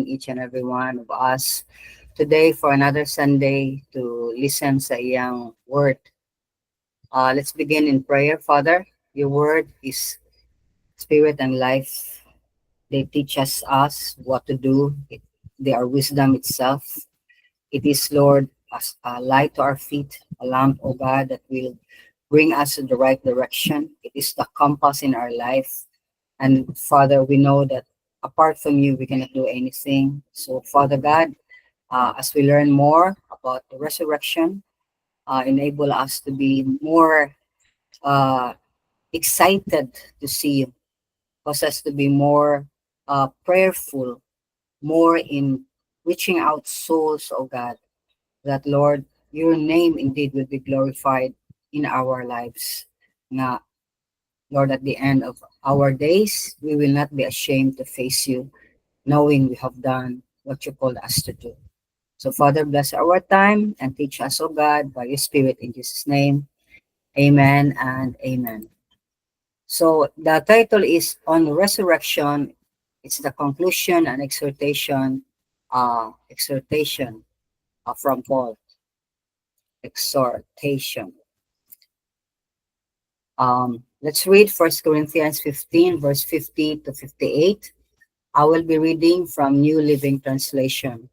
each and every one of us today for another Sunday to listen sa iyang word. Let's begin in prayer. Father, your word is spirit and life. They teach us what to do. They are wisdom itself. It is, Lord, a light to our feet, a lamp, O God, that will bring us in the right direction. It is the compass in our life. And Father, we know that apart from you, we cannot do anything. So, Father God, as we learn more about the resurrection, enable us to be more uh, excited to see you, cause us to be more prayerful, more in reaching out souls, oh God, that Lord, your name indeed will be glorified in our lives. Na, Lord, at the end of our days, we will not be ashamed to face you, knowing we have done what you called us to do. So, Father, bless our time and teach us, O God, by your Spirit in Jesus' name. Amen and amen. So, the title is On Resurrection. It's the conclusion and exhortation from Paul. Exhortation. Let's read 1 Corinthians 15, verse 50 to 58. I will be reading from New Living Translation.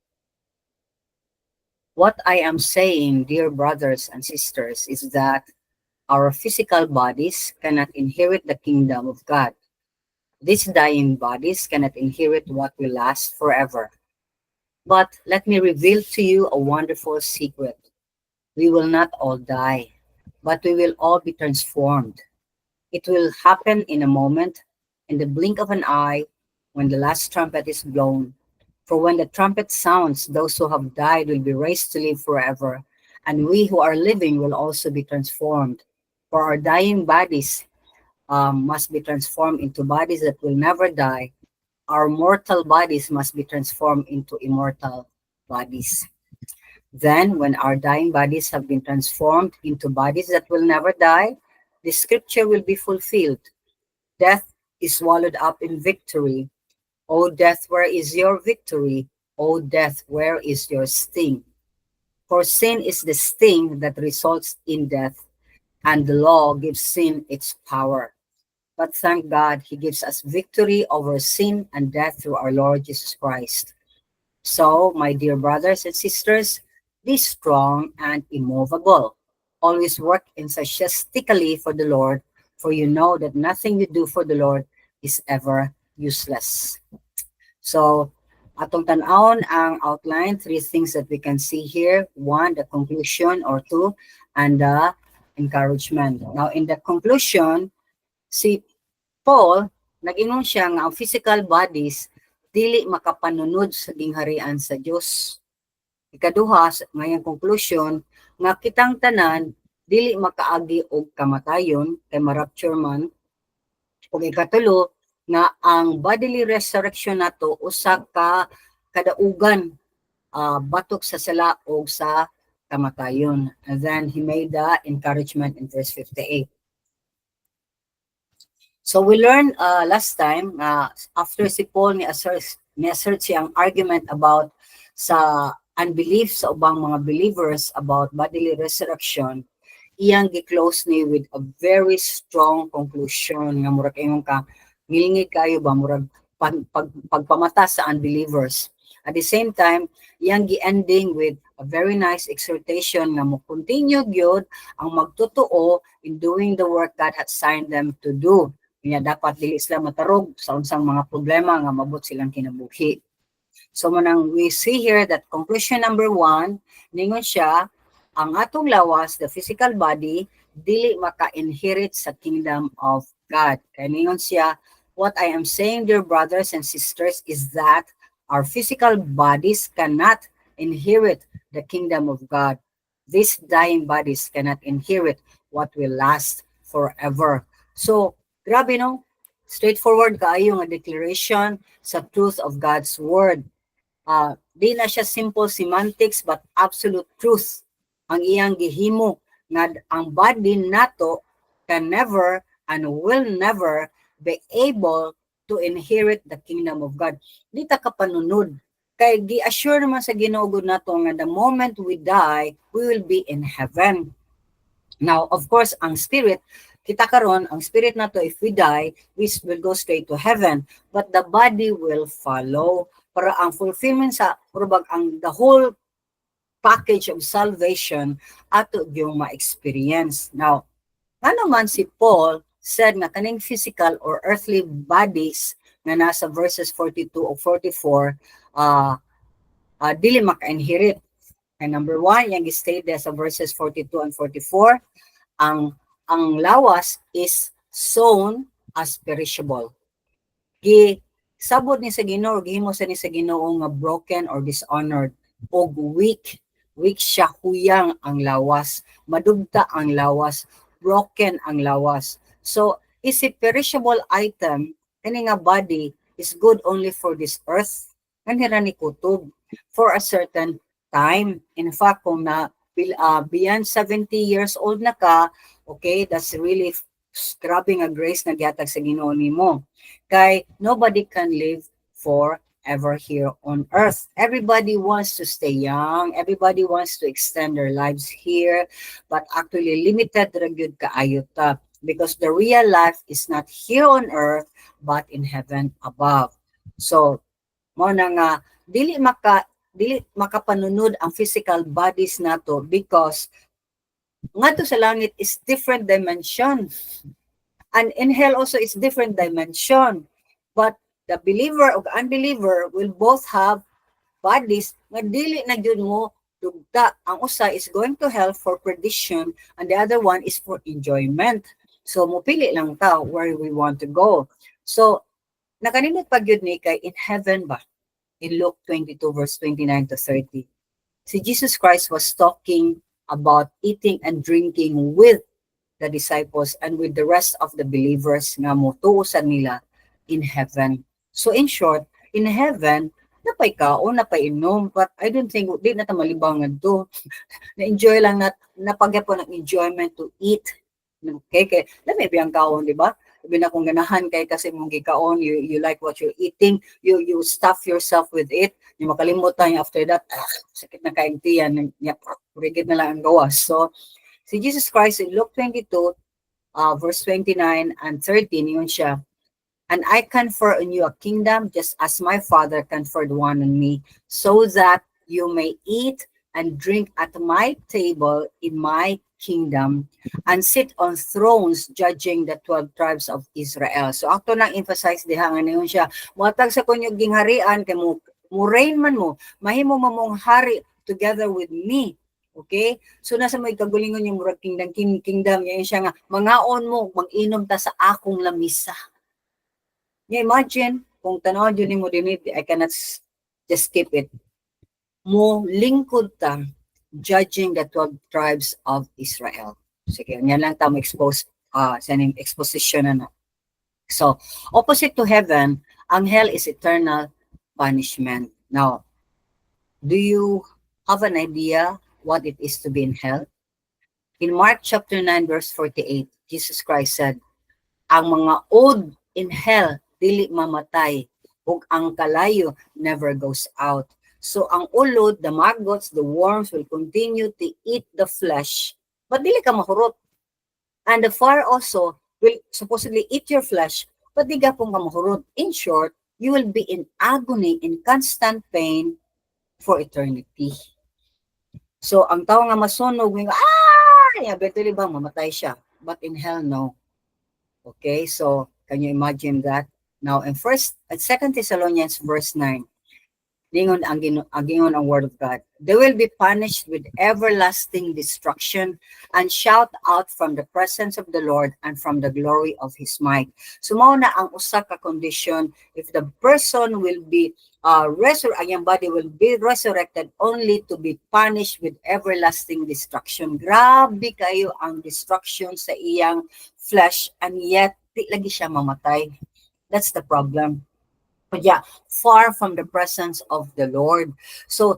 What I am saying, dear brothers and sisters, is that our physical bodies cannot inherit the kingdom of God. These dying bodies cannot inherit what will last forever. But let me reveal to you a wonderful secret. We will not all die, but we will all be transformed. It will happen in a moment, in the blink of an eye, when the last trumpet is blown. For when the trumpet sounds, those who have died will be raised to live forever, and we who are living will also be transformed. For our dying bodies must be transformed into bodies that will never die. Our mortal bodies must be transformed into immortal bodies. Then, when our dying bodies have been transformed into bodies that will never die, the scripture will be fulfilled. Death is swallowed up in victory. O death, where is your victory? O death, where is your sting? For sin is the sting that results in death, and the law gives sin its power. But thank God, he gives us victory over sin and death through our Lord Jesus Christ. So, my dear brothers and sisters, be strong and immovable. Always work enthusiastically for the Lord, for you know that nothing you do for the Lord is ever useless. So, atong tanawon ang outline, three things that we can see here. One, the conclusion, or two, and the encouragement. Now, in the conclusion, si Paul, nag-ingon siya nga ang physical bodies dili makapanunod sa gingharian sa Dios. Ikaduha, ngayong conclusion, nga kitang tanan dili makaagi og kamatayon kay marapture man. Ug ikatulo, nga ang bodily resurrection nato usa ka kadaugan batok sa sala o sa kamatayon. And then he made the encouragement in verse 58. So we learned last time, after si Paul ni-assert siyang argument about sa unbelief sa ubang mga believers about bodily resurrection, iyang gi-close ni with a very strong conclusion nga murag ingon ka ngilingig kayo ba murag pagpamata sa unbelievers. At the same time, iyang gi-ending with a very nice exhortation nga mo continue gyud ang magtotoo in doing the work God had signed them to do. Kaya dapat dili sila matarog sa unsang mga problema nga mabot silang kinabuhi. So manang we see here that conclusion number 1, ningon siya, ang atong lawas, the physical body, dili maka-inherit sa kingdom of God. Kaya ningon siya, what I am saying, dear brothers and sisters, is that our physical bodies cannot inherit the kingdom of God. These dying bodies cannot inherit what will last forever. So, grabe no? Straightforward kaayo nga declaration sa truth of God's word. Di na siya simple semantics but absolute truth. Ang iyang gihimo nga ang body nato can never and will never be able to inherit the kingdom of God. Di ta kapanunod Kay gi-assure naman sa Ginoo gud nato nga the moment we die, we will be in heaven. Now, of course, ang spirit, kita karon ang spirit nato, if we die, we will go straight to heaven. But the body will follow. Para ang fulfillment sa, probag ang the whole package of salvation ato yung ma-experience. Now, ano man si Paul said nga kaning physical or earthly bodies nga nasa verses 42 o 44, dili maka-inherit. And number 1, yung state sa verses 42 and 44, ang lawas is sown as perishable. Sabot ni sa Ginoo, gihimo sa ni sa Ginoo nga broken or dishonored o weak. Weak siya, huyang ang lawas, madugta ang lawas, broken ang lawas. So, is a perishable item, kani nga body is good only for this earth, kanira ni kutob for a certain time. In fact, kung na beyond 70 years old na ka, okay, that's really grabbing a grace na gihatag sa Ginoo nimo. Kay nobody can live forever here on earth. Everybody wants to stay young, everybody wants to extend their lives here, but actually limited ra gyud kaayo ta, because the real life is not here on earth but in heaven above. So mo na nga dili makapanunod ang physical bodies nato, because ngadto sa langit is different dimension, and in hell also is different dimension. But the believer or unbeliever will both have bodies nga dili na gyud mo dugta. Ang usa is going to hell for perdition and the other one is for enjoyment. So mupili lang ta where we want to go. So nakanindot pag gyud ni kay in heaven ba, in Luke 22 verse 29 to 30, si Jesus Christ was talking about eating and drinking with the disciples and with the rest of the believers nga motuusan nila in heaven. So in short, in heaven, napay kaon, napay inom, but I don't think, di na ta malibangan to. Na-enjoy lang napagyapo ng enjoyment to eat. Okay, kay lamay biyang kaon, di ba? Sabi na kung ganahan kay kasi mong gikaon, you like what you're eating, you stuff yourself with it, yung makalimutan after that, sakit na kaing tiyan, rigid na lang ang gawas. So, si Jesus Christ in Luke 22, verse 29 and 13, yun siya, and I confer on you a kingdom just as my Father conferred one on me, so that you may eat and drink at my table in my kingdom and sit on thrones judging the 12 tribes of Israel. So ato nang emphasize diha nga niyon siya, moatag sa kunyong gingharian kay mo reign man mo, mahimo mo mong hari together with me. Okay? So nasa may kagulingon yung murag kingdom yan siya nga, mangaon mo, mag-inom ta sa akong lamisa. Imagine, kung tanaw yun mo din, I cannot just skip it. Mo lingkod ta, judging the 12 tribes of Israel. Sige, yan lang ta mo expose sa exposition na. So, opposite to heaven, ang hell is eternal punishment. Now, do you have an idea what it is to be in hell? In Mark chapter 9 verse 48, Jesus Christ said, ang mga old in hell dili mamatay, ug ang kalayo never goes out. So ang ulod, the maggots, the worms will continue to eat the flesh, but dili ka mahurot. And the fire also will supposedly eat your flesh, but di gapon ka mahurot. In short, you will be in agony, in constant pain for eternity. So ang tao nga masunog, eventually ba mamatay siya? But in hell, no. Okay, so can you imagine that? Now, in 2 Thessalonians verse 9, gingon ang word of God. They will be punished with everlasting destruction and shout out from the presence of the Lord and from the glory of His might. So, mao na ang usa ka condition if the person will be ang body will be resurrected only to be punished with everlasting destruction. Grabe kayo ang destruction sa iyang flesh and yet di lagi siya mamatay. That's the problem. But yeah, far from the presence of the Lord. So,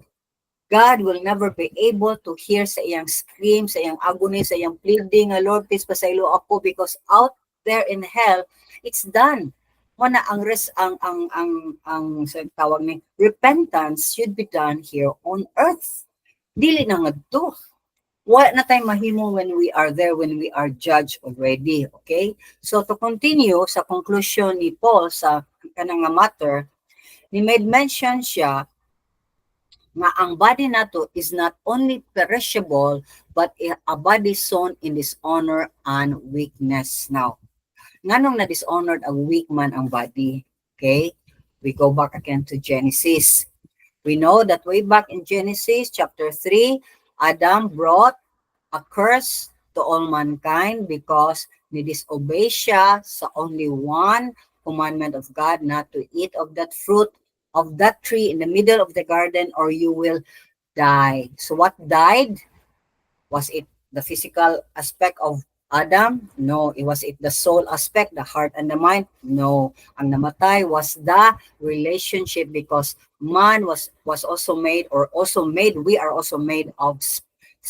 God will never be able to hear sa iyang scream, sa iyang agony, sa iyang pleading, Lord, please pasaylo ako, because out there in hell, it's done. Muna ang sa tawag ni repentance should be done here on earth. Dili na ngadto. Wa na tayo mahimo when we are there, when we are judged already. Okay? So to continue sa conclusion ni Paul sa kanang nga matter, ni made mention siya nga ang body nato is not only perishable but a body sown in dishonor and weakness. Now, nganong na dishonored ang weak man ang body? Okay? We go back again to Genesis. We know that way back in Genesis chapter 3, Adam brought a curse to all mankind because ni disobey siya sa only one commandment of God, not to eat of that fruit of that tree in the middle of the garden or you will die. So what died? Was it the physical aspect of Adam? No. Was it the soul aspect, the heart and the mind? No. Ang namatay was the relationship because man was also made, we are also made of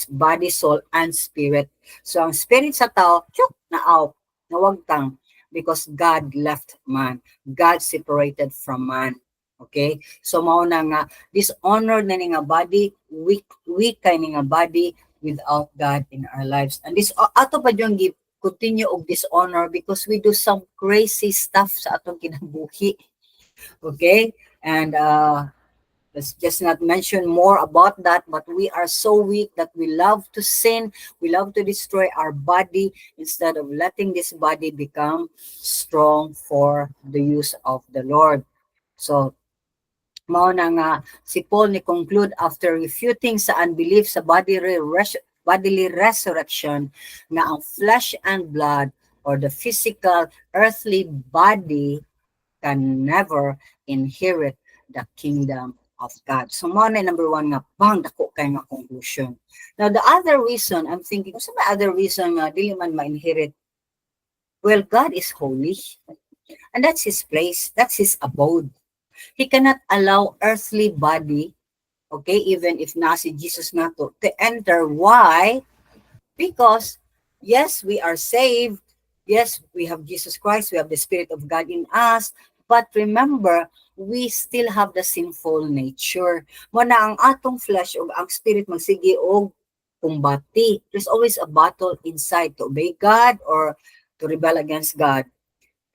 body, soul, and spirit. So ang spirit sa tao, na-out, nawagtang, because God left man. God separated from man. Okay? So mao na nga dishonor na ni nga body, weak kay ni nga body without God in our lives. And this ato pa yung continue og dishonor because we do some crazy stuff sa atong kinabuhi. Okay? And let's just not mention more about that, but we are so weak that we love to sin, we love to destroy our body instead of letting this body become strong for the use of the Lord. So mao na nga si Paul ni conclude after refuting sa unbelief sa bodily resurrection na ang flesh and blood or the physical earthly body can never inherit the kingdom of God. So mao na number one nga bang dako kay nga conclusion. Now the other reason I'm thinking, sa may other reason nga dili man ma-inherit? Well, God is holy and that's his place, that's his abode. He cannot allow earthly body, okay, even if nasi Jesus nato, to enter. Why? Because, yes, we are saved. Yes, we have Jesus Christ. We have the Spirit of God in us. But remember, we still have the sinful nature. Muna ang atong flesh o ang spirit magsige og kumbati. There's always a battle inside to obey God or to rebel against God.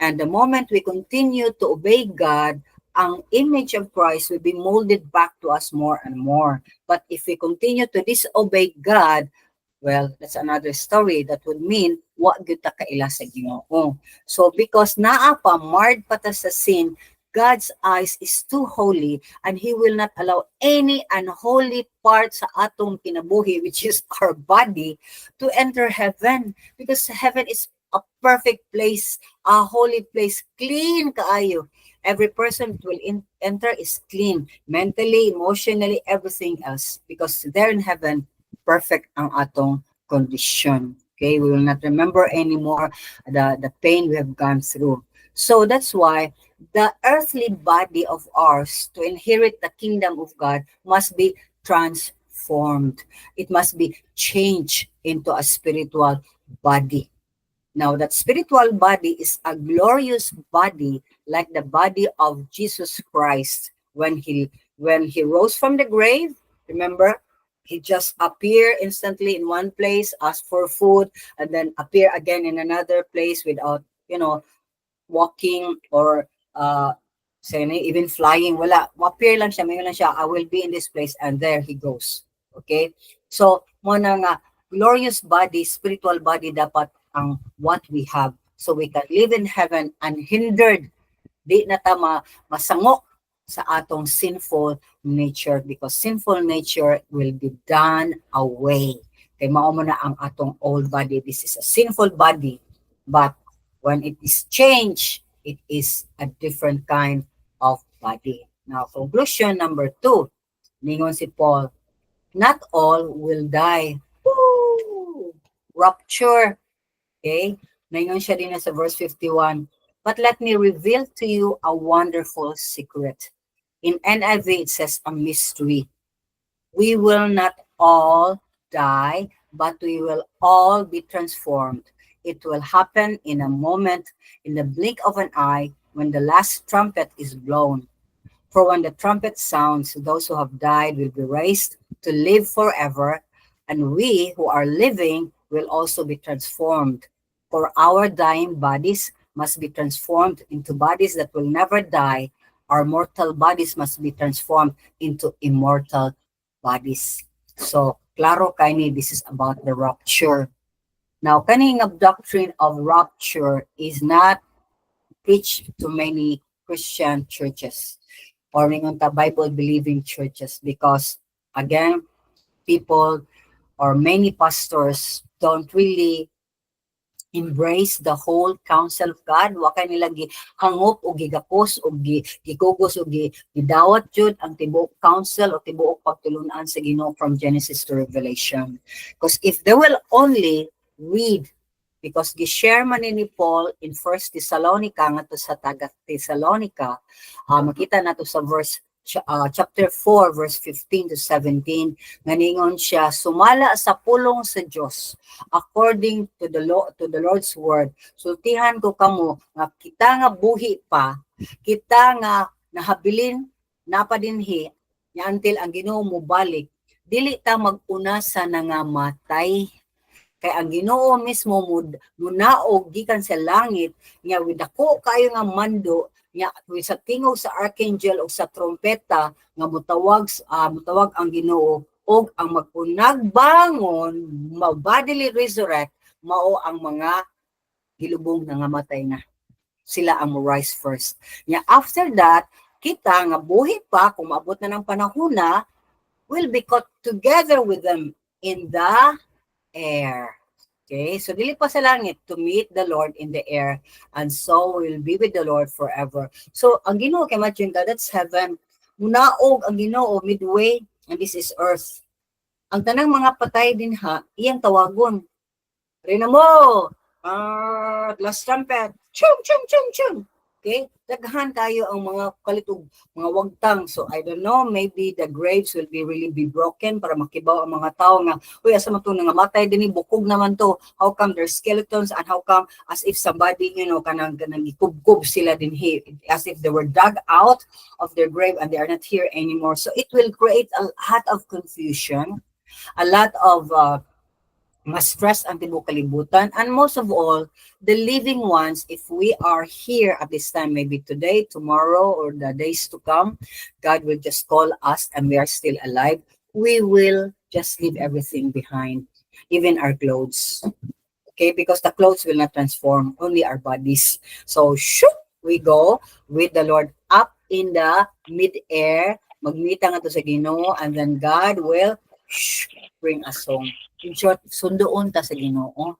And the moment we continue to obey God, ang image of Christ will be molded back to us more and more. But if we continue to disobey God, well, that's another story. That would mean, wa gyud ta kaila sa Ginoo. So because naa pa, marred pa ta sa sin, God's eyes is too holy and He will not allow any unholy part sa atong kinabuhi, which is our body, to enter heaven. Because heaven is a perfect place, a holy place, clean kaayo. Every person that will enter is clean, mentally, emotionally, everything else. Because there in heaven, perfect ang atong condition. Okay, we will not remember anymore the pain we have gone through. So that's why the earthly body of ours to inherit the kingdom of God must be transformed. It must be changed into a spiritual body. Now, that spiritual body is a glorious body like the body of Jesus Christ when he rose from the grave. Remember, he just appeared instantly in one place, asked for food, and then appear again in another place without, walking or saying even flying. Wala, appear lang siya, mayon lang siya, I will be in this place, and there he goes. Okay? So, mo na nga, glorious body, spiritual body dapat ang what we have. So we can live in heaven unhindered. Di na ta masangok sa atong sinful nature because sinful nature will be done away. Kay mao mo na ang atong old body. This is a sinful body. But when it is changed, it is a different kind of body. Now, conclusion number 2. Ningon si Paul, not all will die. Woo! Rapture. Okay? Naingon siya din sa verse 51. But let me reveal to you a wonderful secret. In NIV, it says a mystery. We will not all die, but we will all be transformed. It will happen in a moment, in the blink of an eye, when the last trumpet is blown. For when the trumpet sounds, those who have died will be raised to live forever, and we who are living will also be transformed. For our dying bodies must be transformed into bodies that will never die. Our mortal bodies must be transformed into immortal bodies. So, klaro kani, this is about the rapture. Now, kaning doctrine of rapture is not preached to many Christian churches or mingon ta Bible-believing churches because, again, people or many pastors don't really embrace the whole counsel of God. Wa kay nila gihangop o gigakos o gikugos o gidawat jud ang tibuok counsel o tibuok pagtulunan sa Ginoo from Genesis to Revelation. Because if they will only read, because gi-share man ni Paul in 1 Thessalonica ngadto sa taga Thessalonica, makita nato sa chapter 4 verse 15 to 17, nganingon siya, sumala sa pulong sa Dios according to the Lord's word. Sultihan ko kamo nga kita nga buhi pa, kita nga nahabilin napadinhi nya until ang Ginoo mo balik, dili ta maguna sa nangamatay. Kay ang Ginoo mismo munaog gikan sa langit nga with dako kayo nga mando nya sa tingog sa archangel o sa trompeta nga mutawag ang Ginoo og ang magpunag bangon ma-bodily resurrect mao ang mga hilubong nga matay na. Sila ang rise first. Nya after that, kita nga buhi pa kung maabot na ng panahon na will be caught together with them in the air. Okay, so dili pa sa langit to meet the Lord in the air, and so we'll be with the Lord forever. So ang Ginoo kay imagine ka, that's heaven. Munaog ang Ginoo midway, and this is earth. Ang tanang mga patay din ha, iyang tawagon. Rina mo, last trumpet, chung chung chung chung. Okay, daghan kayo ang mga kalitog, mga wagtang. So I don't know, maybe the graves will really be broken para makibaw ang mga tao nga, uy, asa man to nga matay din, bukog naman to. How come there's skeletons, and how come as if somebody, kanang gikubkob sila din here, as if they were dug out of their grave and they are not here anymore. So it will create a lot of confusion, a lot of ma-stress ang tibuok kalibutan, and most of all, the living ones, if we are here at this time, maybe today, tomorrow, or the days to come, God will just call us and we are still alive. We will just leave everything behind, even our clothes. Okay, because the clothes will not transform, only our bodies. So, shoot, we go with the Lord up in the mid-air, magmita nga to sa Ginoo, and then God will bring us home. In short, sundoon ta sa Ginoo.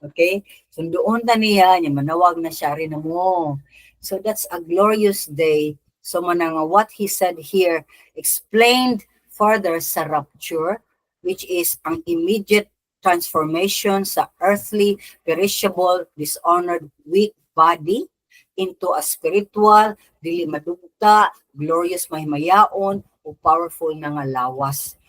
Okay? Sundoon ta niya, manawag na siya rin mo. So that's a glorious day. So manang what he said here explained further sa rapture, which is ang immediate transformation sa earthly, perishable, dishonored, weak body into a spiritual, dili madugta, glorious mahimayaon, o powerful na nga lawas.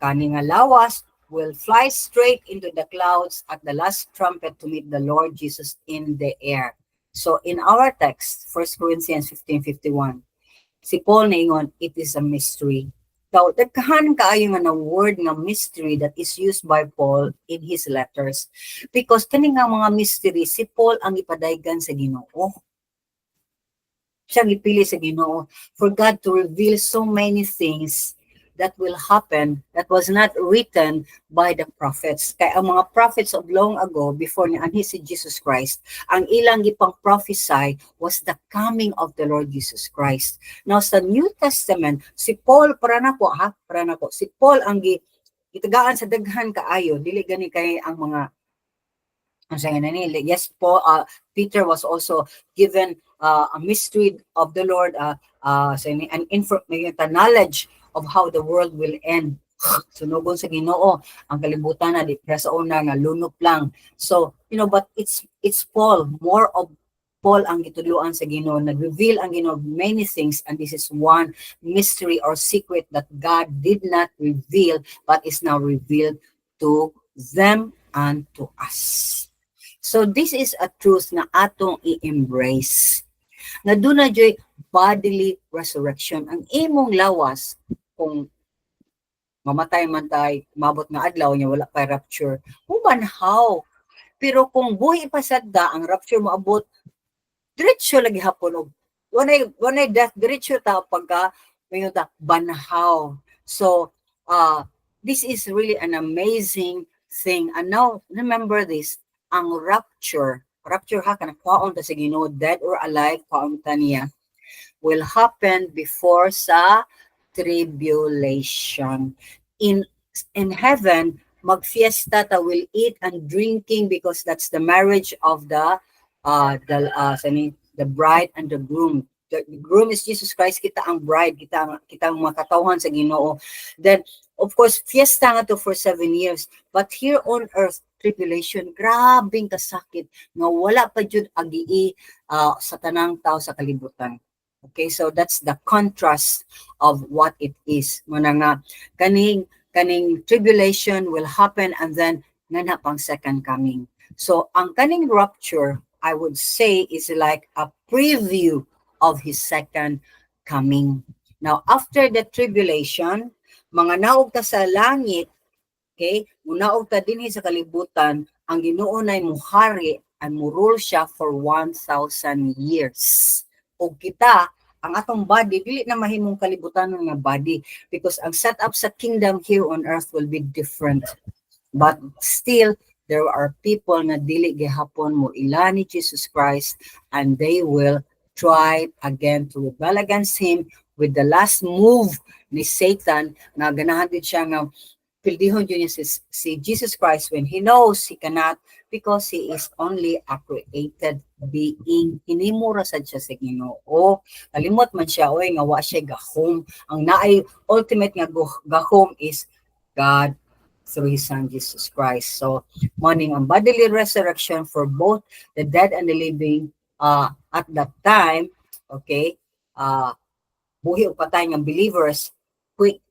Kani nga lawas will fly straight into the clouds at the last trumpet to meet the Lord Jesus in the air. So in our text, 1 Corinthians 15:51, si Paul naingon, it is a mystery. So, daghan kaayo nga na word nga mystery that is used by Paul in his letters. Because kani nga mga mystery, si Paul ang ipadaygan sa Ginoo. Siya gipili sa Ginoo for God to reveal so many things that will happen that was not written by the prophets. Kaya ang mga prophets of long ago, before ni anhi si Jesus Christ, ang ilang gipang prophesy was the coming of the Lord Jesus Christ. Now sa New Testament, si Paul, para na po, si Paul ang gitagaan sa daghan kaayo, dili gani kay ang mga yes, Paul, Peter was also given a mystery of the Lord, an knowledge of how the world will end. Sunugon sa Ginoo, ang kalibutan na di sa una nga lunop lang. So, but it's Paul, more of Paul ang gitudloan sa Ginoo, nag-reveal ang Ginoo many things, and this is one mystery or secret that God did not reveal but is now revealed to them and to us. So this is a truth na atong i-embrace. Nga doon na joy bodily resurrection. Ang imong lawas, kung mamatay man tay, mabot nga adlaw niya, wala pa rapture, humanhaw. Pero kung buhi pa sadda, ang rapture maabot, diretso lagi hapon. Wanay death, diretso ta pagka, may ta, banhaw. So, this is really an amazing thing. And now, remember this, ang rapture ha, kanang kwaon ta sa Ginoo, dead or alive, kwaon ta niya, will happen before sa tribulation. In heaven, magfiesta ta, will eat and drinking because that's the marriage of the bride and the groom. The groom is Jesus Christ, kita ang bride, kita ang mga katawhan sa Ginoo. Then of course fiesta nga to for 7 years, but here on earth tribulation, grabing kasakit nga wala pa jud agii sa tanang tao sa kalibutan. Okay, so that's the contrast of what it is. Muna nga kaning tribulation will happen and then nana pang second coming. So ang kaning rapture, I would say, is like a preview of his second coming. Now, after the tribulation, mga naog ta sa langit, okay, munaog ta dinhi sa kalibutan, ang Ginoo nay muhari and murule siya for 1,000 years. O kita, ang atong body, dili na mahimong kalibutan nga body because ang setup sa kingdom here on earth will be different. But still, there are people na dili gihapon mo ila ni Jesus Christ and they will try again to rebel against him with the last move ni Satan na ganahan din siya nga pildihon yun si Jesus Christ when he knows he cannot because he is only a created being. Hinimura sad siya sa Ginoo. Kalimot man siya, oy, nga wa siya gahom. Ang naay ultimate nga gahom is God through his son Jesus Christ. So, morning ang bodily resurrection for both the dead and the living at that time, okay, buhi o patay ng believers, quick,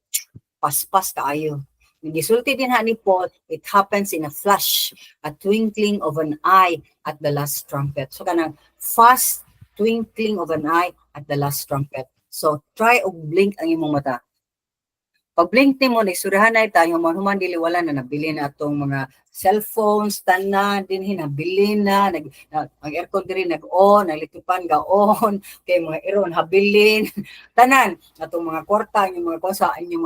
paspas kaayo. Gisulti din ha ni Paul, it happens in a flash, a twinkling of an eye at the last trumpet. So, kanang fast twinkling of an eye at the last trumpet. So, try og blink ang imong mata. Pag blink mo, nagsurahan na tayo, human dili wala na nabili na atong mga cellphones, tanan, din hinabili na, ang aircon din nag-on, naglitupan ga-on, kay mga iron, habilin, tanan, atong mga kwarta, yung mga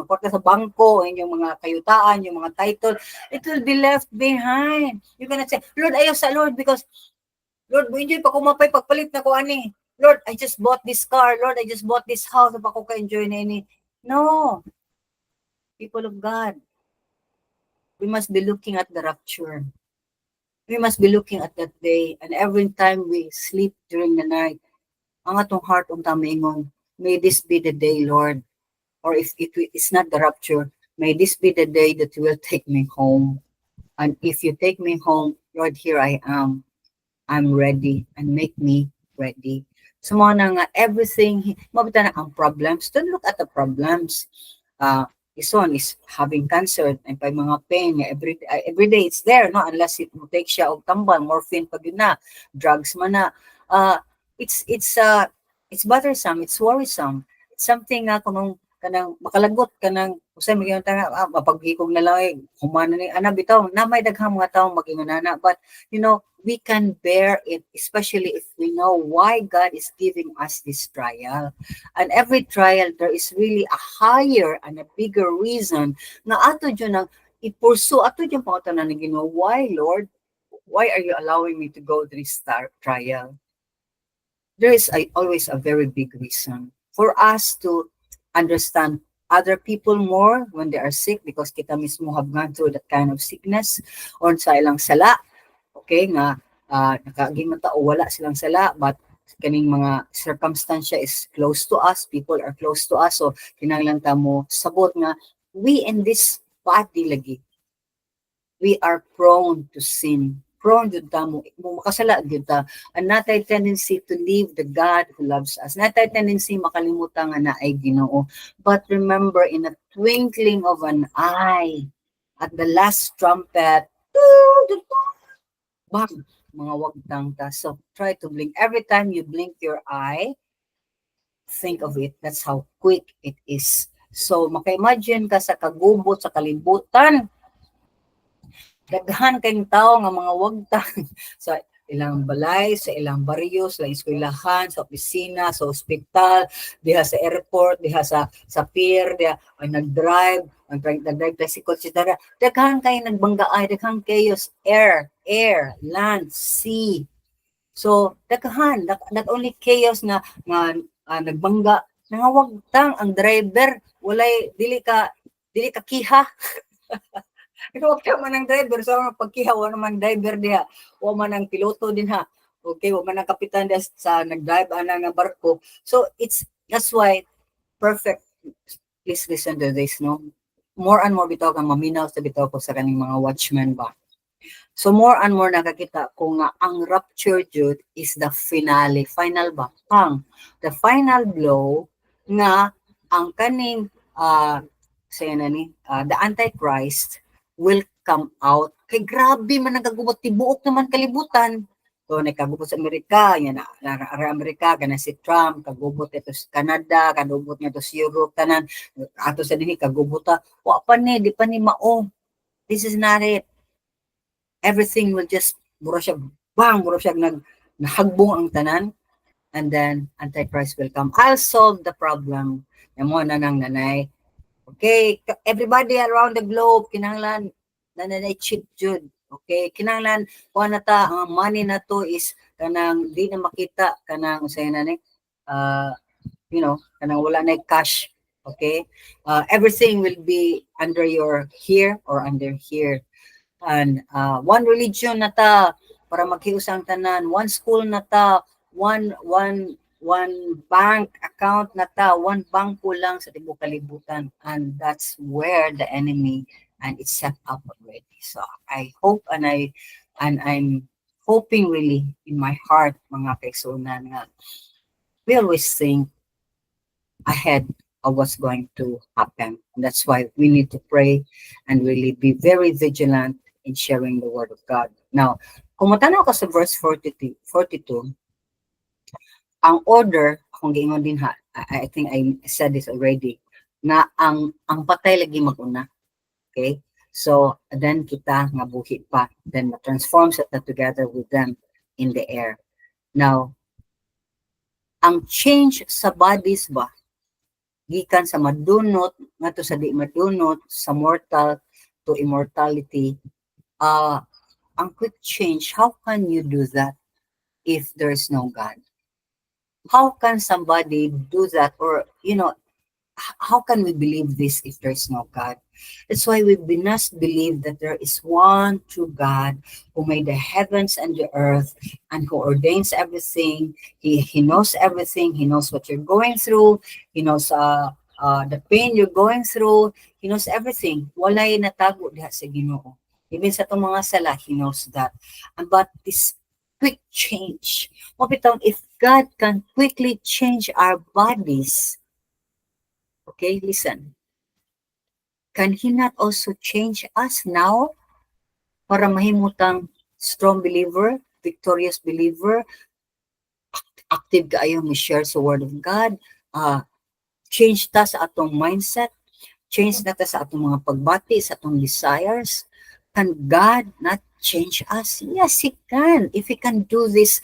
kwarta sa bangko, yung mga kayutaan, yung mga title, it will be left behind. You cannot say, Lord, ayaw sa Lord, because, Lord, enjoy pa kumapay, pagpalit na ko ani. Lord, I just bought this car. Lord, I just bought this house, pa ko ka-enjoy na ini. No. People of God, we must be looking at the rapture. We must be looking at that day. And every time we sleep during the night, ang atong heart ang tamaingon, may this be the day, Lord. Or if it's not the rapture, may this be the day that you will take me home. And if you take me home, Lord, here I am. I'm ready and make me ready. So mga na nga, everything, mabita na ang problems. Don't look at the problems. Ison is having cancer and pa mga pain every day it's there, no, unless it will take siya og tambal, morphine pag yun na, drugs man na, it's bothersome, it's worrisome, it's something nga kung kanang makalagot kanang usay maging tanga mapagikog na lang humana ni ana bitaw na may daghang mga tawo magingon ana, but you know we can bear it, especially if we know why God is giving us this trial. And every trial, there is really a higher and a bigger reason na ato dyan ang i-pursue, ato dyan pangutanan na Ginoo, why Lord? Why are you allowing me to go through this trial? There is always a very big reason for us to understand other people more when they are sick because kita mismo have gone through that kind of sickness or sa ilang sala. Okay, nga nakaging tao wala silang sala but kaning mga circumstance is close to us, people are close to us, so kinahanglan ta mo sabot nga we in this body lagi we are prone to sin, prone jud ta mo makasala jud ta, and natay tendency to leave the God who loves us, natay tendency makalimutan nga naay Ginoo. But remember, in a twinkling of an eye, at the last trumpet, bang, mga wagtang ta. So try to blink. Every time you blink your eye, think of it. That's how quick it is. So maka-imagine ka sa kagubot sa kalibutan. Daghan kayong tao nga mga wagtang sa ilang balay, sa ilang baryo, sa eskwelahan, sa opisina, sa ospital, diha sa airport, diha sa pier, diha ay nag-drive, nag-drive tricycle, etc. Daghan kayo nagbanggaay, daghan kayo air, land, sea. So, daghan, not only chaos nga nagbangga, nangawagtang ang driver, walay dili ka kiha. Ikaw ka man ang driver, so pagkiha wa naman driver diha, wa man ang piloto din ha. Okay, wa man ang kapitan diha sa nag-drive ana nga barko. So that's why perfect. Please listen to this, no? More and more bitaw kang maminaw sa bitaw ko sa kaning mga watchmen ba. So more and more nakakita ko nga ang rapture jud is the finale, final ba? The final blow nga ang kaning say na ni the Antichrist will come out. Kay grabe man nagagubot tibuok naman kalibutan. So nagkagubot sa Amerika, yan na Amerika kana si Trump, kagubot ito sa Canada, kagubot niya to sa Europe tanan, ato sa dinhi kagubot ta. Wa pa ni di pa ni mao. This is not it. Everything will just mura siya nahagbong ang tanan, and then Antichrist will come. I'll solve the problem. Namo na nang nanay. Okay, everybody around the globe kinahanglan nanay cheap jud. Okay, kinahanglan kuha na ta ang money na to is kanang di na makita kanang usay na ni kanang wala na cash. Okay, everything will be under your here or under here. And one religion na ta para maghiusang tanan, one school na ta, one bank account na ta, one bangko lang sa tibuok kalibutan, and that's where the enemy and it's set up already. So I hope and I'm hoping really in my heart mga kaigsunan nga we always think ahead of what's going to happen. And that's why we need to pray and really be very vigilant in sharing the word of God. Now, kung matanaw ka sa verse 42, ang order, akong giingon din ha, I think I said this already, na ang patay lagi maguna. Okay? So, then kita nga buhi pa. Then ma-transform sa together with them in the air. Now, ang change sa bodies ba, gikan sa madunot, nga to sa di madunot, sa mortal to immortality, ang quick change, how can you do that if there's no God? How can somebody do that? Or, how can we believe this if there's no God? That's why we must believe that there is one true God who made the heavens and the earth and who ordains everything. He knows everything. He knows what you're going through. He knows the pain you're going through. He knows everything. Walay natago diha sa Ginoo. Even sa itong mga sala, He knows that. But this quick change, if God can quickly change our bodies, okay, listen, can He not also change us now para mahimutang strong believer, victorious believer, active kaayo mo share sa Word of God, change ta sa atong mindset, change na ta sa atong mga pagbati, sa atong desires. Can God not change us? Yes, He can. If He can do this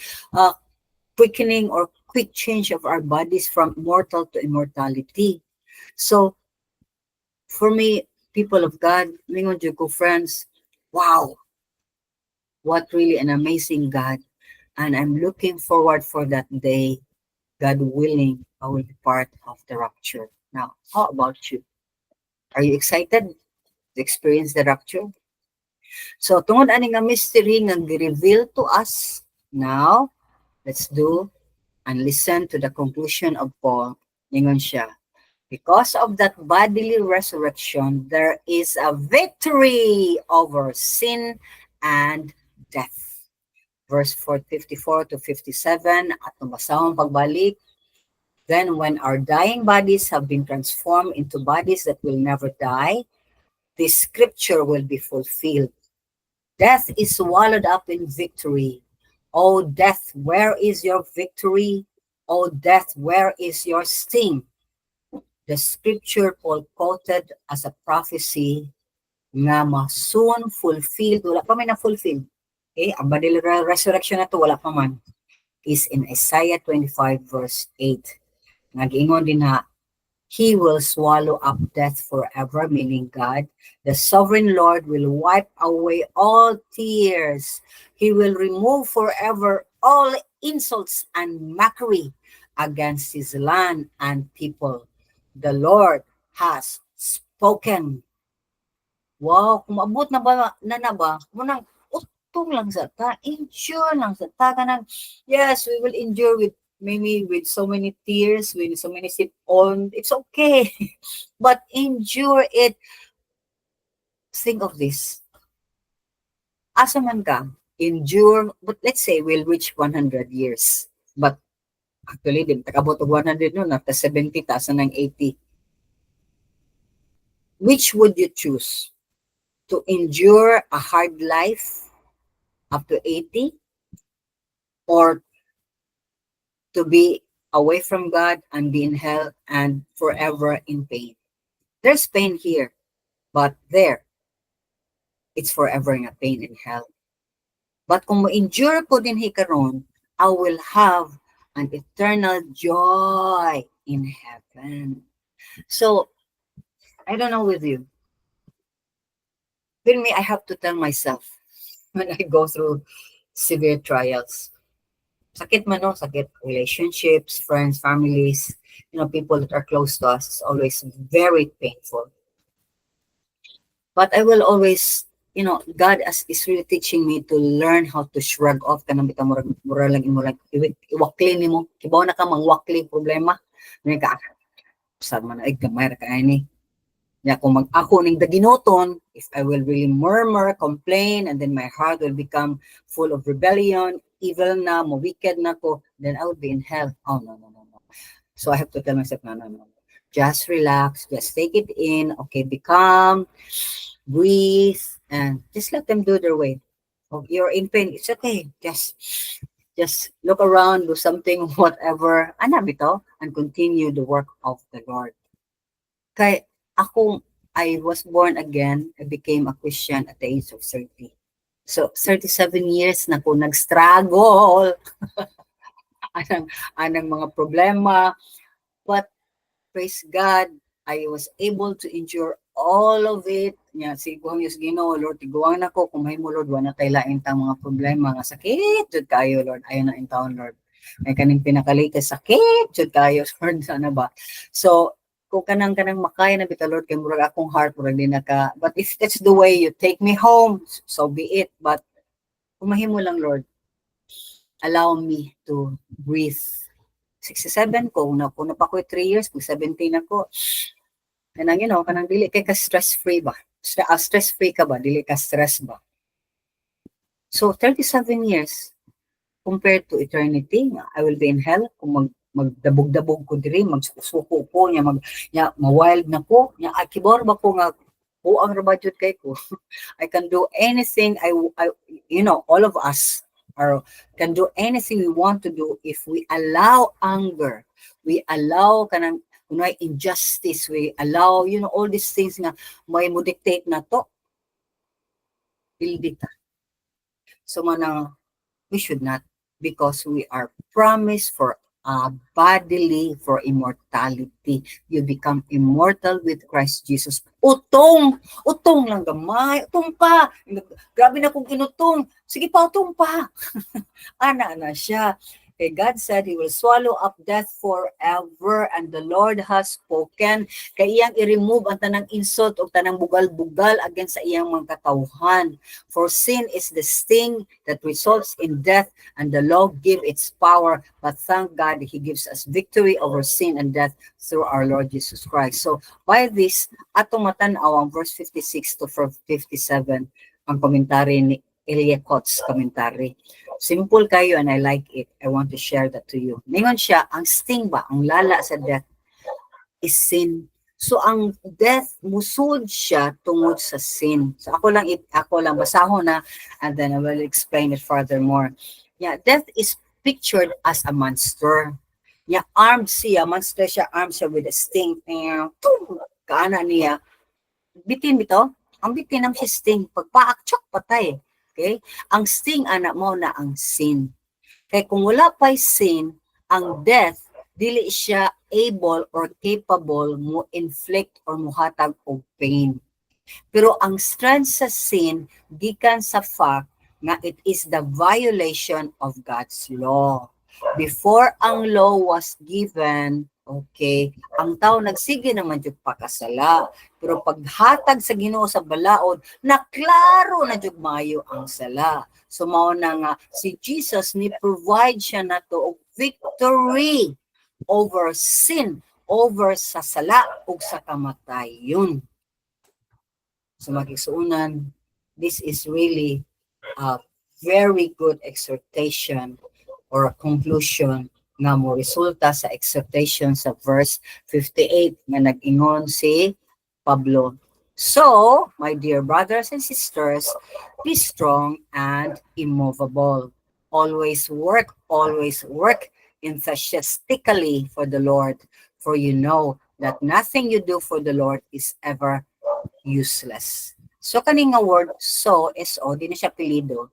quickening or quick change of our bodies from mortal to immortality. So, for me, people of God, lingon jud ko friends, wow, what really an amazing God. And I'm looking forward for that day. God willing, I will be part of the rapture. Now, how about you? Are you excited to experience the rapture? So, tungod ani nga mystery nga gi-reveal to us, now, let's do and listen to the conclusion of Paul. Ningon siya, because of that bodily resurrection, there is a victory over sin and death. Verse 54 to 57, atong basahon pagbalik. Then when our dying bodies have been transformed into bodies that will never die, this scripture will be fulfilled. Death is swallowed up in victory. O death, where is your victory? O death, where is your sting? The scripture Paul quoted as a prophecy nga soon fulfilled, wala pa may na-fulfill. Okay, ang bodily resurrection na to, wala pa man, is in Isaiah 25 verse 8. Nag-ingon din ha, He will swallow up death forever, meaning God. The sovereign Lord will wipe away all tears. He will remove forever all insults and mockery against his land and people. The Lord has spoken. Wow, kung maabot na ba, munang utong lang sa ta, endure lang sa ta, kanang, yes, we will endure with maybe with so many tears, with so many sip on, it's okay. But endure it. Think of this. Asa man ka, endure, but let's say we'll reach 100 years. But actually, di takabot og 100 no, after 70, taas na ng 80. Which would you choose? To endure a hard life up to 80? Or to be away from God and be in hell and forever in pain? There's pain here, but there, it's forever in a pain in hell. But kung ma-endure ko din hikaron, I will have an eternal joy in heaven. So, I don't know with you. With me, I have to tell myself when I go through severe trials. Sakit man, no? Sakit. Relationships, friends, families, people that are close to us is always very painful. But I will always, God is really teaching me to learn how to shrug off kanang bitaw mura lang imurag iwakli nimo kibaw na ka mangwakli problema ni ka sad man ay gamay ra ka ani ya kung ako ning daginoton, if I will really murmur, complain, and then my heart will become full of rebellion, evil na, mo wicked na ko, then I will be in hell. Oh, no. So I have to tell myself, no. Just relax, just take it in, okay, be calm, breathe, and just let them do their way. Oh, you're in pain, it's okay. Just look around, do something, whatever, anabito, and continue the work of the Lord. Kay I was born again, I became a Christian at the age of 30. So, 37 years na ko nag-struggle. anang mga problema. But, praise God, I was able to endure all of it. Nya, siguang yung Ginoo, Lord, tiguang na ko, kung may mo, Lord, wala kailain tang mga problema. Nga sakit, jud kayo, Lord. Ayaw na in taon, Lord. May kaning pinakalikas, sakit, jud kayo, Lord. Sana ba? So, kung kanang makaya na bita, Lord, kay murag akong heart, murag din naka, but if that's the way you take me home, so be it. But, kumahimo lang, Lord, allow me to breathe. 67 ko, na pa ko 3 years, kung 17 ako, kanang, kanang dili kay ka stress-free ba? Stress-free ka ba? Dili ka stress ba? So, 37 years, compared to eternity, I will be in hell, kung magdabog-dabog ko diri, magsuko ko, ma-wild na ko, kibor ba ko nga, ang rabadjud kay ko. I can do anything, all of us can do anything we want to do if we allow anger, we allow kanang kunway injustice, we allow, all these things nga may mo dictate na to. Dita. So, we should not, because we are promised for for immortality. You become immortal with Christ Jesus. Utong lang gamay, utong pa. Grabe na kung inutong. Sige pa, utong pa. Ana siya. God said He will swallow up death forever, and the Lord has spoken. Kay iyang i-remove ang tanang insult o tanang bugal-bugal against sa iyang mga katawhan. For sin is the sting that results in death, and the law give its power. But thank God He gives us victory over sin and death through our Lord Jesus Christ. So by this, atong matanaw ang verse 56 to 57, ang komentary ni Eliacot's commentary. Simple kayo and I like it. I want to share that to you. Ningon siya, ang sting ba, ang lala sa death is sin. So ang death musud siya tungod sa sin. So ako lang basahon na and then I will explain it furthermore. Yeah, death is pictured as a monster. Yeah, armed siya, monster siya, armed siya with a sting. Kaana niya, bitin bito, ang bitin ng siya sting, pagpaakchok patay. Okay? Ang sting, anak mo na ang sin. Kaya kung wala pa'y sin, ang death, dili siya able or capable mo inflict or muhatag og pain. Pero ang strand sa sin, gikan sa fact nga it is the violation of God's law. Before ang law was given, okay, ang tao nagsige naman jud pakasala. Pero paghatag sa Ginoo sa balaod, naklaro na jud maayo ang sala. So mao na nga si Jesus ni provide siya nato og victory over sin, over sa sala ug sa kamatayon. So magigsuunan, this is really a very good exhortation or a conclusion nga mo resulta sa exhortation sa verse 58 nga nag-ingon si Pablo. So, my dear brothers and sisters, be strong and immovable. Always work enthusiastically for the Lord, for you know that nothing you do for the Lord is ever useless. So kaning nga word so, S-O, di na siya pilido,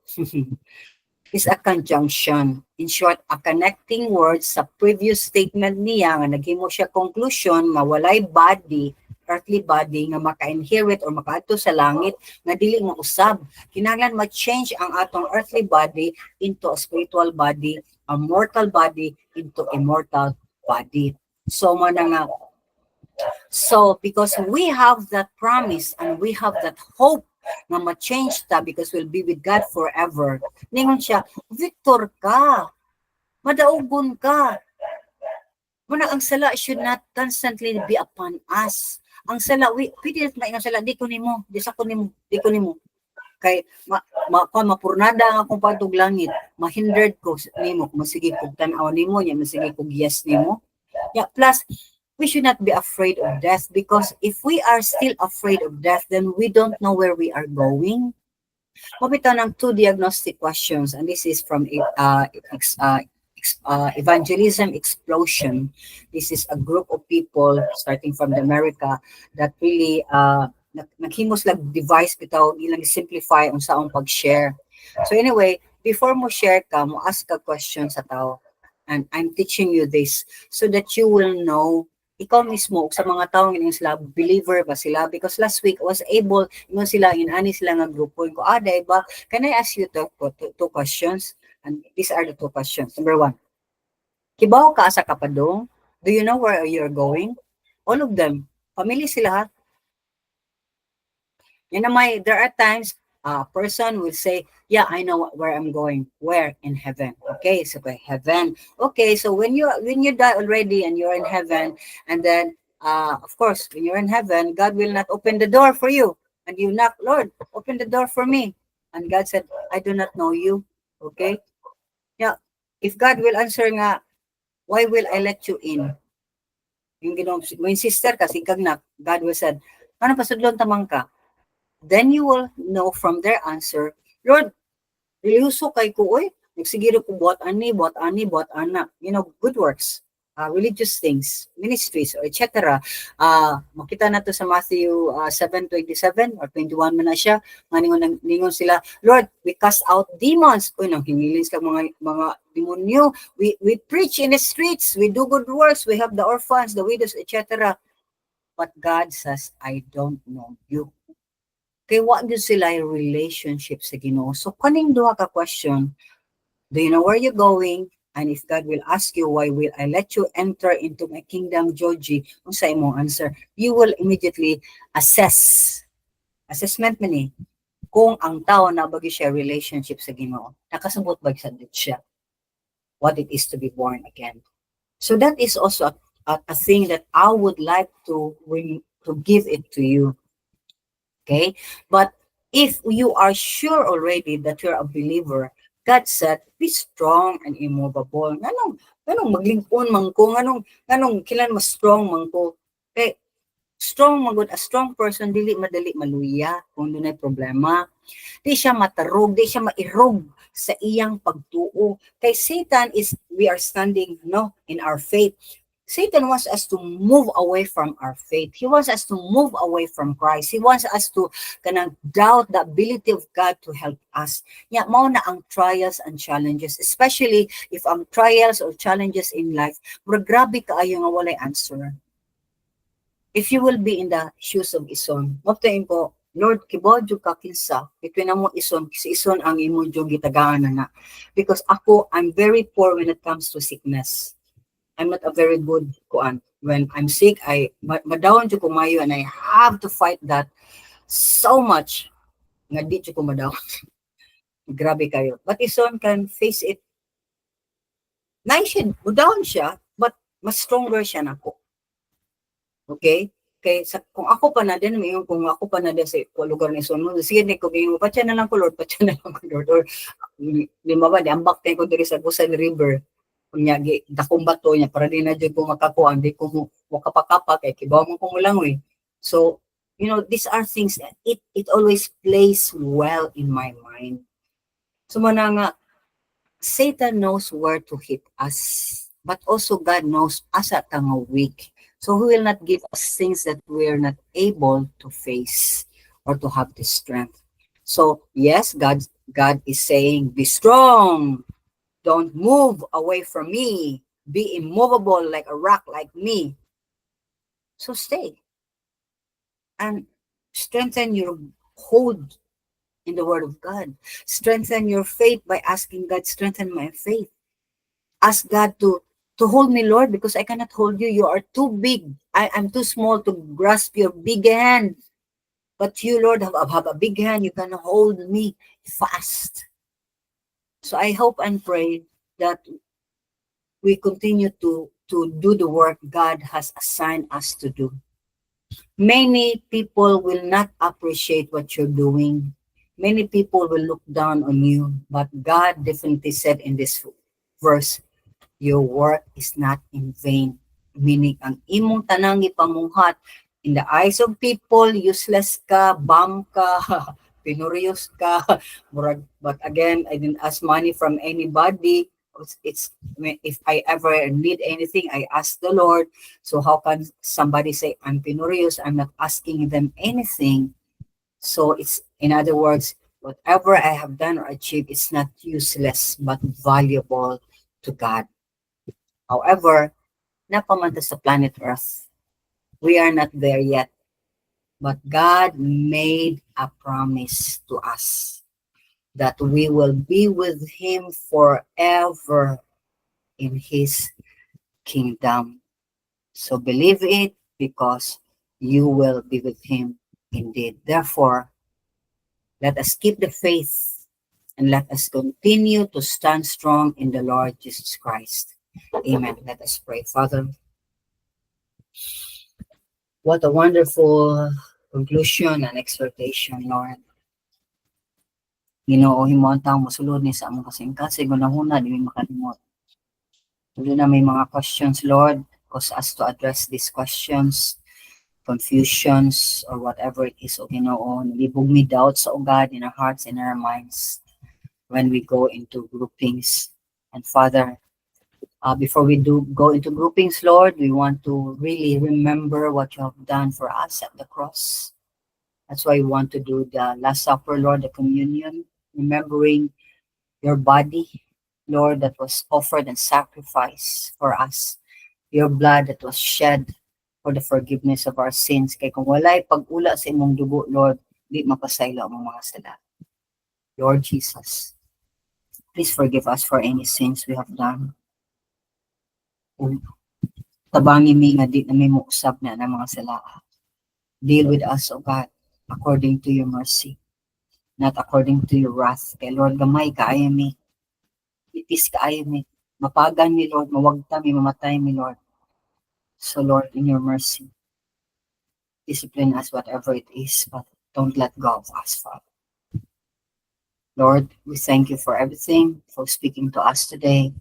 is a conjunction. In short, a connecting word sa previous statement niya nga naghimo siya conclusion nga walay body, earthly body nga maka-inherit or makaadto sa langit nga dili mausab. Kinahanglan ma-change ang atong earthly body into a spiritual body, a mortal body into immortal body. So man nga, so because we have that promise and we have that hope na ma-change ta because we'll be with God forever. Ningon siya, victor ka. Madaugon ka. Muna ang sala should not constantly be upon us. Ang sala, pwede na ang sala, di ko nimo, di ko nimo. Kay mapurnada ang akong patug langit, mahindered ko nimo, masige kog tan-aw nimo, nya masige kog yes nimo. Yeah, plus we should not be afraid of death because if we are still afraid of death, then we don't know where we are going. Mabitaw ng 2 diagnostic questions, and this is from Evangelism Explosion. This is a group of people starting from America that really naghimos lang device bitaw ilang simplify ang saong pag-share. So anyway, before mo share ka, mo ask a question sa tao. And I'm teaching you this so that you will know ikaw mismo sa mga taong nga sila believer ba sila, because last week I was able ingon sila inani sila nga grupo ko ba, can I ask you two questions, and these are the 2 questions. Number 1, kibaw ka sa kapadong, do you know where you're going? All of them family sila ha. Yan na there are times a person will say, yeah, I know where I'm going. Where? In heaven. Okay, so heaven. Okay, so when you die already and you're in heaven, and then of course when you're in heaven, God will not open the door for you, and you knock, Lord, open the door for me, and God said, I do not know you. Okay, yeah, if God will answer nga, why will I let you in? Yung when sister kasi kagnak, God will said, ano pasudlon tamang ka? Then you will know from their answer, Lord, reliyoso kay ko, nagsigiro ko buhat ani, buhat ana. You know, good works, religious things, ministries, or etc. Makita na to sa Matthew 7:27 or 21 man na siya. Ningon sila, Lord, we cast out demons. Nang hingilin sa mga demonyo. We preach in the streets, we do good works, we have the orphans, the widows, etc. But God says, I don't know you. Kaya wa gyud sila yung relationship sa Ginoo. So kaning duha ka question, do you know where you're going? And if God will ask you, why will I let you enter into my kingdom, Joji? Kung sa imong answer, you will immediately assess. Assessment man kung ang tao na bagi siya relationship sa Ginoo. Nakasabot ba sa siya what it is to be born again. So that is also a thing that I would like to give it to you. Okay? But if you are sure already that you're a believer, God said, be strong and immovable. Ganong maglingkon man ko, ganong kilan mas strong man ko. Okay? Strong magud, a strong person dili madali maluya kung dunay problema. Di siya matarog, di siya mairog sa iyang pagtuo. Kay Satan is, we are standing no in our faith. Satan wants us to move away from our faith. He wants us to move away from Christ. He wants us to kanang doubt the ability of God to help us. Ya, mao na ang trials and challenges, especially if ang trials or challenges in life, mura grabe kaayo nga walay answer. If you will be in the shoes of Ison, mabtain ko, Lord, kibodyo ka kinsa, between mo Ison, si Ison ang imo yung gitagaan na. Because ako, I'm very poor when it comes to sickness. I'm not a very good kuan. When I'm sick, madawon ko kumayo and I have to fight that so much. Nga di ko madawon. Grabe kayo. But Ison can face it. Nice siya, madawon siya, but mas stronger siya na ako. Okay? Kay kung ako pa na din, kung ako pa na din sa lugar ni Son, sige ni ko gingo, patya na lang ko Lord, patya na lang ko Lord. Or di ba di ambak tayo ko diri sa Busan River. Kunya gi dakong bato niya para di na jud ko makakuan, di ko mo kapakapa kay kibaw mo kung langoy. So, you know, these are things that it always plays well in my mind. So man nga Satan knows where to hit us, but also God knows asa ta nga weak. So He will not give us things that we're not able to face or to have the strength. So yes, God is saying, be strong. Don't move away from me. Be immovable like a rock like me. So stay. And strengthen your hold in the Word of God. Strengthen your faith by asking God, strengthen my faith. Ask God to hold me, Lord, because I cannot hold you. You are too big. I'm too small to grasp your big hand. But you, Lord, have a big hand. You can hold me fast. So I hope and pray that we continue to do the work God has assigned us to do. Many people will not appreciate what you're doing. Many people will look down on you. But God definitely said in this verse, your work is not in vain. Meaning, ang imong tanang ipamuhat, in the eyes of people, useless ka, bum ka, pinurious ka. But again, I didn't ask money from anybody. It's if I ever need anything, I ask the Lord. So how can somebody say I'm pinurious? I'm not asking them anything. So it's, in other words, whatever I have done or achieved, it's not useless but valuable to God. However, napamunta sa planet Earth. We are not there yet. But God made a promise to us that we will be with Him forever in His kingdom. So believe it, because you will be with Him indeed. Therefore, let us keep the faith and let us continue to stand strong in the Lord Jesus Christ. Amen. Let us pray. Father, what a wonderful conclusion and exhortation, Lord. Ginoo, himong taong mosulod ni sa among kasing-kasing, gunahuna, di makalimot. Tuloy na may mga questions, Lord, cause us to address these questions, confusions, or whatever it is, O Ginoo. Nalibog me doubts, O God, in our hearts and our minds when we go into groupings. And Father, before we go into groupings, Lord, we want to really remember what you have done for us at the cross. That's why we want to do the Last Supper, Lord, the communion, remembering your body, Lord, that was offered and sacrificed for us, your blood that was shed for the forgiveness of our sins. Kaya kung walay pag-ula sa imong dugo, Lord, di mapasaylo ang mga sala. Lord Jesus, please forgive us for any sins we have done. Tabangin mi nga di na may muusap na ng mga sala. Deal with us, O God, according to your mercy, not according to your wrath. Kay Lord, gamay kaayo mi. Itis kaayo mi. Mapagan mi, Lord. Mawagta mi, mamatay mi, Lord. So, Lord, in your mercy, discipline us whatever it is, but don't let go of us, Father. Lord, we thank you for everything, for speaking to us today.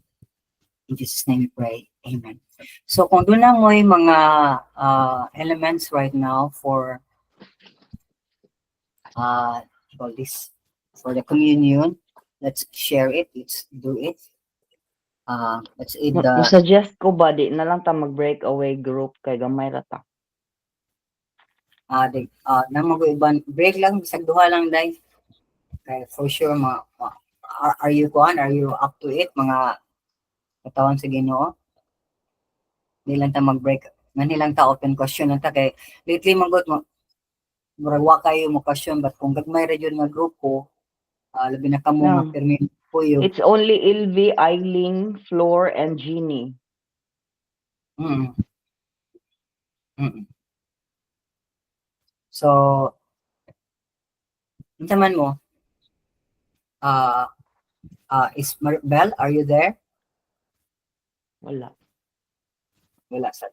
In Jesus' name we pray. Amen. So kung doon na mo yung mga elements right now for call this for the communion, let's share it, let's do it. Let's eat the Suggest ko ba di na lang ta mag-breakaway group kay gamay ra ta. nang mag-iban break lang bisag duha lang dai. Okay, for sure are you up to it mga katawan sa Ginoo? Nilang ta mag-break, nilang ta open question lang ta kay lately magod mo murag wa kayo mo question but kung gagmay ra jud nga grupo, labi na kamo nga No. permi puyo. It's only Ilvi, Eileen, Floor, and Jeannie. Mm. So unsa man mo? Is Bell, are you there? Wala. Wala sa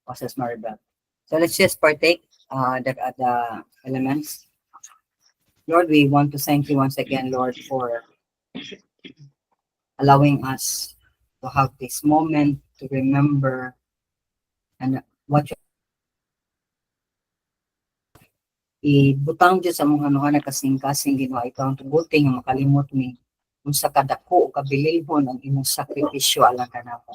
process Maribel. So let's just partake the elements. Lord, we want to thank you once again, Lord, for allowing us to have this moment to remember and what you ibutang dyan sa mga hanuhan na kasing-kasing Ginoo ikaw ang tuguting nga makalimot mi kung sa kadako o kabililhon ang imong sakripisyo alang kanako.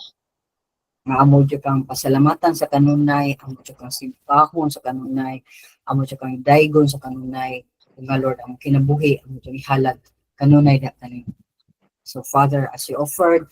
Nga amo dyan kang pasalamatan sa kanunay, amo dyan kang simpahon sa kanunay, amo dyan kang daigon sa kanunay, nga Lord, ang kinabuhi, amo dyan ihalad kanunay na tanin. So Father, as you offered